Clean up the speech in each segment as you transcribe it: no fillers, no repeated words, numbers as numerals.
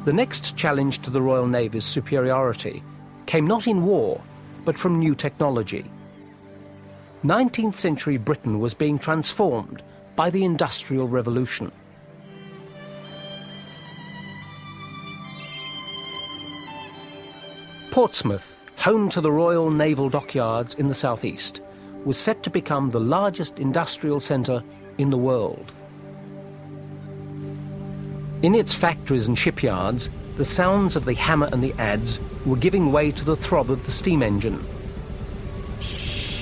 The next challenge to the Royal Navy's superiority came not in war, but from new technology. 19th century Britain was being transformed by the Industrial Revolution. Portsmouth, home to the Royal Naval Dockyards in the southeast, was set to become the largest industrial centre in the world. In its factories and shipyards, the sounds of the hammer and the adze were giving way to the throb of the steam engine,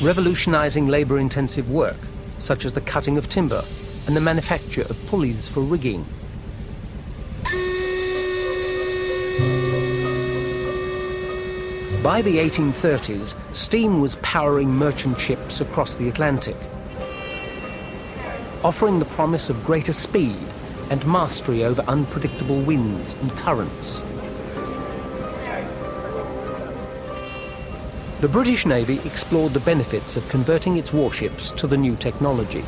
revolutionising labour-intensive work, such as the cutting of timber and the manufacture of pulleys for rigging. By the 1830s, steam was powering merchant ships across the Atlantic, offering the promise of greater speed and mastery over unpredictable winds and currents. The British Navy explored the benefits of converting its warships to the new technology.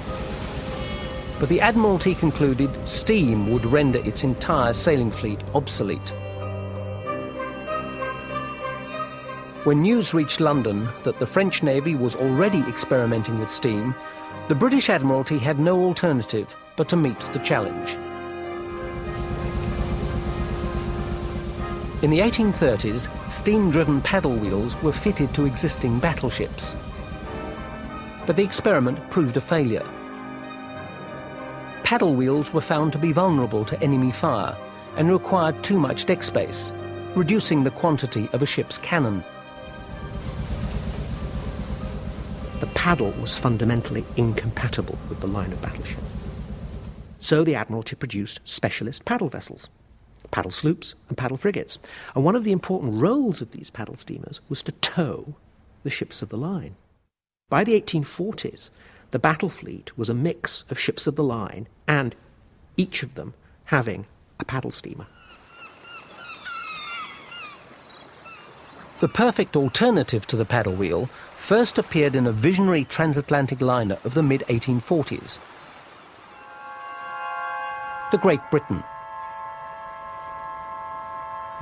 But the Admiralty concluded steam would render its entire sailing fleet obsolete. When news reached London that the French Navy was already experimenting with steam, the British Admiralty had no alternative but to meet the challenge. In the 1830s, steam-driven paddle wheels were fitted to existing battleships. But the experiment proved a failure. Paddle wheels were found to be vulnerable to enemy fire and required too much deck space, reducing the quantity of a ship's cannon. The paddle was fundamentally incompatible with the line of battleship. So the Admiralty produced specialist paddle vessels, paddle sloops and paddle frigates. And one of the important roles of these paddle steamers was to tow the ships of the line. By the 1840s, the battle fleet was a mix of ships of the line and each of them having a paddle steamer. The perfect alternative to the paddle wheel first appeared in a visionary transatlantic liner of the mid-1840s, the Great Britain.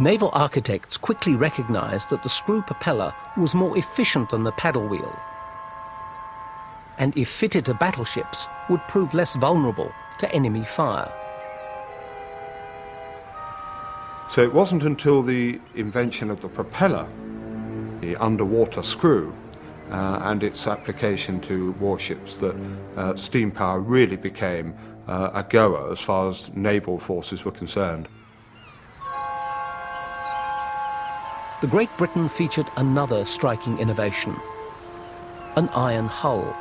Naval architects quickly recognized that the screw propeller was more efficient than the paddle wheel, and if fitted to battleships, would prove less vulnerable to enemy fire. So it wasn't until the invention of the propeller, the underwater screw, and its application to warships that steam power really became a goer as far as naval forces were concerned. The Great Britain featured another striking innovation, an iron hull.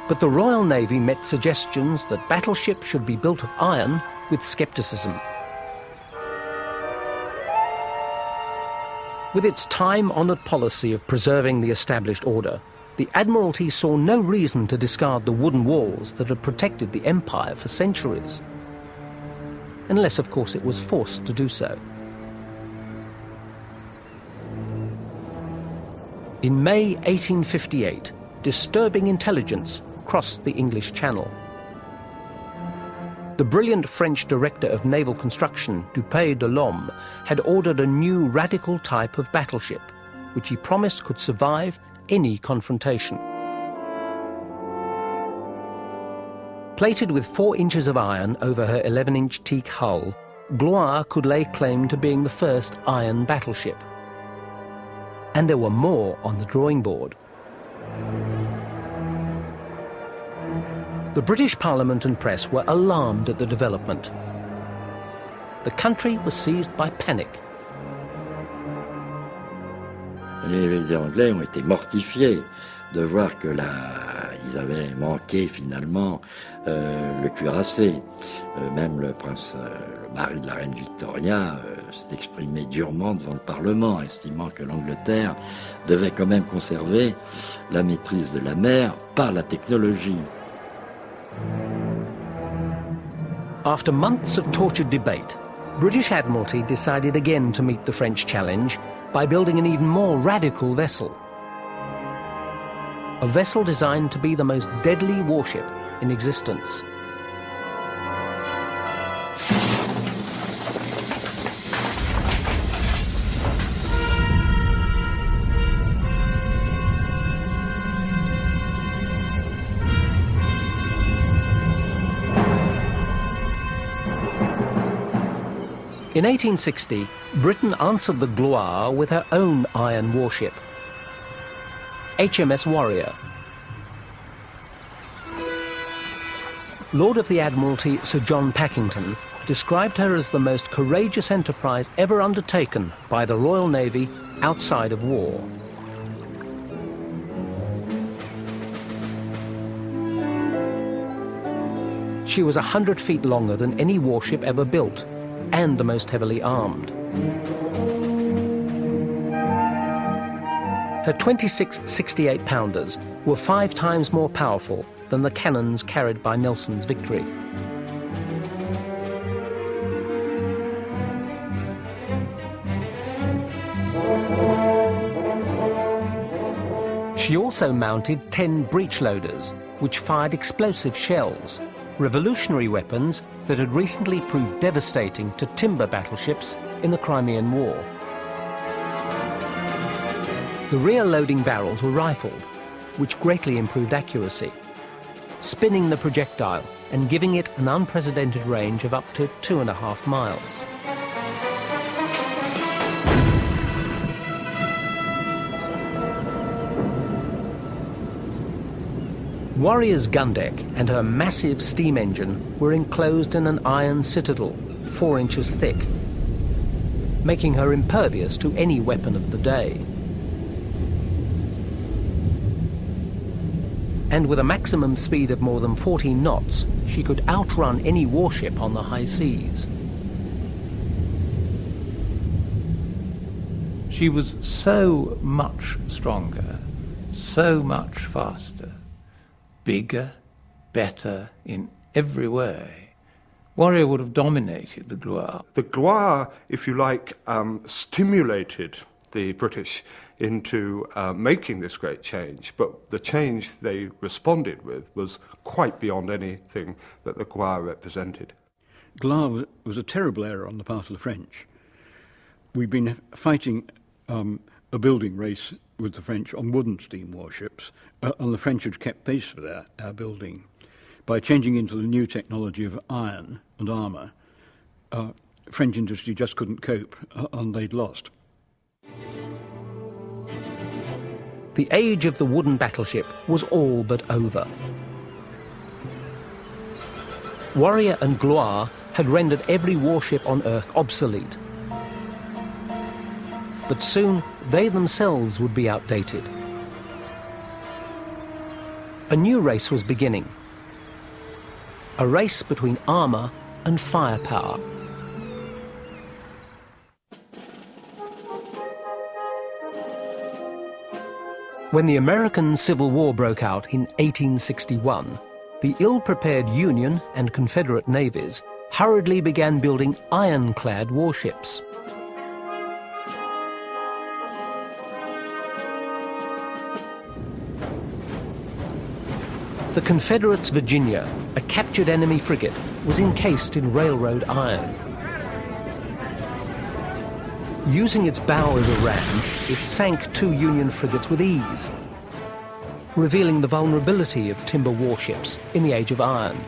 But the Royal Navy met suggestions that battleships should be built of iron with scepticism. With its time-honoured policy of preserving the established order, the Admiralty saw no reason to discard the wooden walls that had protected the Empire for centuries. Unless, of course, it was forced to do so. In May 1858, disturbing intelligence crossed the English Channel. The brilliant French director of naval construction, Dupuy de Lome, had ordered a new radical type of battleship, which he promised could survive any confrontation. Plated with 4 inches of iron over her 11-inch teak hull, Gloire could lay claim to being the first iron battleship. And there were more on the drawing board. The British Parliament and press were alarmed at the development. The country was seized by panic. Les Anglais ont été mortifiés de voir que ils avaient manqué finalement le cuirassé. Même le mari de la reine Victoria s'est exprimé durement devant le Parlement, estimant que l'Angleterre devait quand même conserver la maîtrise de la mer par la technologie. After months of tortured debate, British Admiralty decided again to meet the French challenge by building an even more radical vessel. A vessel designed to be the most deadly warship in existence. In 1860, Britain answered the Gloire with her own iron warship, HMS Warrior. Lord of the Admiralty Sir John Packington described her as the most courageous enterprise ever undertaken by the Royal Navy outside of war. She was 100 feet longer than any warship ever built, and the most heavily armed. Her 26 68-pounders were 5 times more powerful than the cannons carried by Nelson's Victory. She also mounted 10 breech-loaders, which fired explosive shells, revolutionary weapons that had recently proved devastating to timber battleships in the Crimean War. The rear-loading barrels were rifled, which greatly improved accuracy, spinning the projectile and giving it an unprecedented range of up to 2.5 miles. Warrior's gun deck and her massive steam engine were enclosed in an iron citadel, 4 inches thick, making her impervious to any weapon of the day. And with a maximum speed of more than 14 knots, she could outrun any warship on the high seas. She was so much stronger, so much faster, bigger, better in every way. Warrior would have dominated the Gloire. The Gloire, if you like, stimulated the British into making this great change, but the change they responded with was quite beyond anything that the Gloire represented. Gloire was a terrible error on the part of the French. We've been fighting a building race with the French on wooden steam warships, and the French had kept pace with our building. By changing into the new technology of iron and armour, French industry just couldn't cope, and they'd lost. The age of the wooden battleship was all but over. Warrior and Gloire had rendered every warship on Earth obsolete. But soon they themselves would be outdated. A new race was beginning. A race between armour and firepower. When the American Civil War broke out in 1861, the ill-prepared Union and Confederate navies hurriedly began building ironclad warships. The Confederates' Virginia, a captured enemy frigate, was encased in railroad iron. Using its bow as a ram, it sank 2 Union frigates with ease, revealing the vulnerability of timber warships in the age of iron.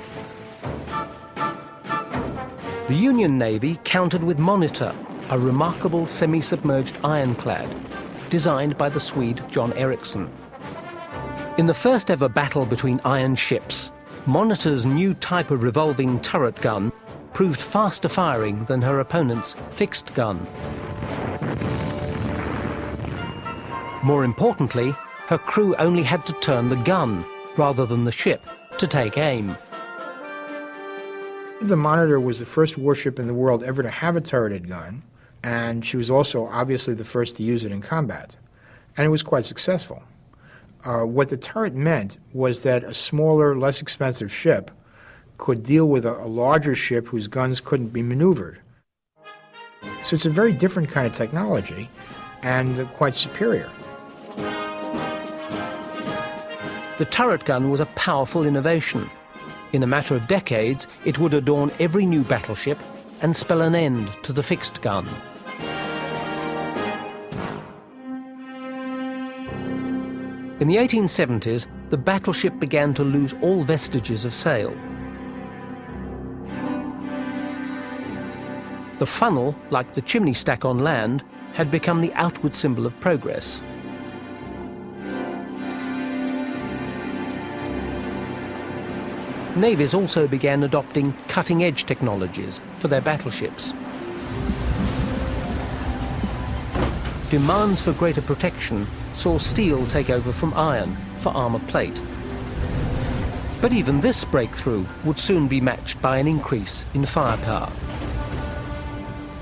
The Union Navy countered with Monitor, a remarkable semi-submerged ironclad, designed by the Swede John Ericsson. In the first ever battle between iron ships, Monitor's new type of revolving turret gun proved faster firing than her opponent's fixed gun. More importantly, her crew only had to turn the gun, rather than the ship, to take aim. The Monitor was the first warship in the world ever to have a turreted gun, and she was also obviously the first to use it in combat. And it was quite successful. What the turret meant was that a smaller, less expensive ship could deal with a larger ship whose guns couldn't be maneuvered. So it's a very different kind of technology and quite superior. The turret gun was a powerful innovation. In a matter of decades, it would adorn every new battleship and spell an end to the fixed gun. In the 1870s, the battleship began to lose all vestiges of sail. The funnel, like the chimney stack on land, had become the outward symbol of progress. Navies also began adopting cutting-edge technologies for their battleships. Demands for greater protection saw steel take over from iron for armour plate. But even this breakthrough would soon be matched by an increase in firepower.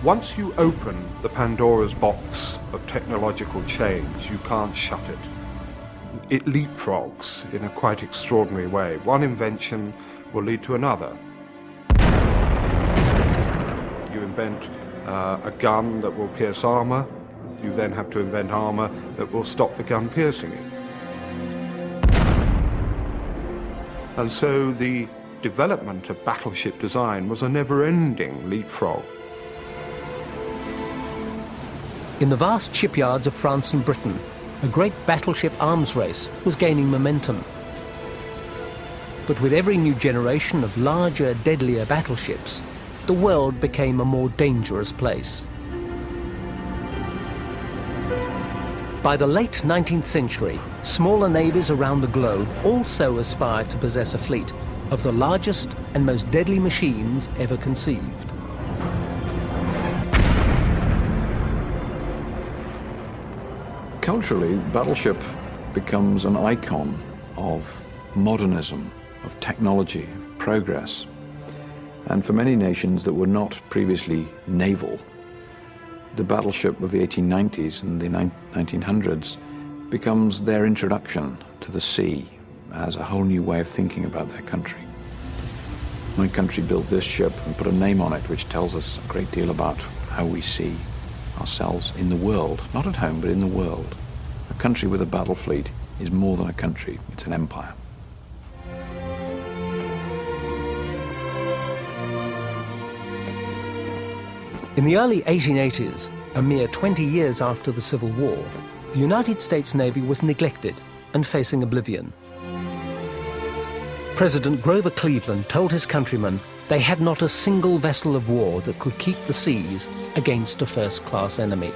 Once you open the Pandora's box of technological change, you can't shut it. It leapfrogs in a quite extraordinary way. One invention will lead to another. You invent a gun that will pierce armour. You then have to invent armour that will stop the gun piercing it. And so the development of battleship design was a never-ending leapfrog. In the vast shipyards of France and Britain, a great battleship arms race was gaining momentum. But with every new generation of larger, deadlier battleships, the world became a more dangerous place. By the late 19th century, smaller navies around the globe also aspired to possess a fleet of the largest and most deadly machines ever conceived. Culturally, Battleship becomes an icon of modernism, of technology, of progress. And for many nations that were not previously naval, the battleship of the 1890s and the 1900s becomes their introduction to the sea as a whole new way of thinking about their country. My country built this ship and put a name on it which tells us a great deal about how we see ourselves in the world, not at home, but in the world. A country with a battle fleet is more than a country, it's an empire. In the early 1880s, a mere 20 years after the Civil War, the United States Navy was neglected and facing oblivion. President Grover Cleveland told his countrymen they had not a single vessel of war that could keep the seas against a first-class enemy.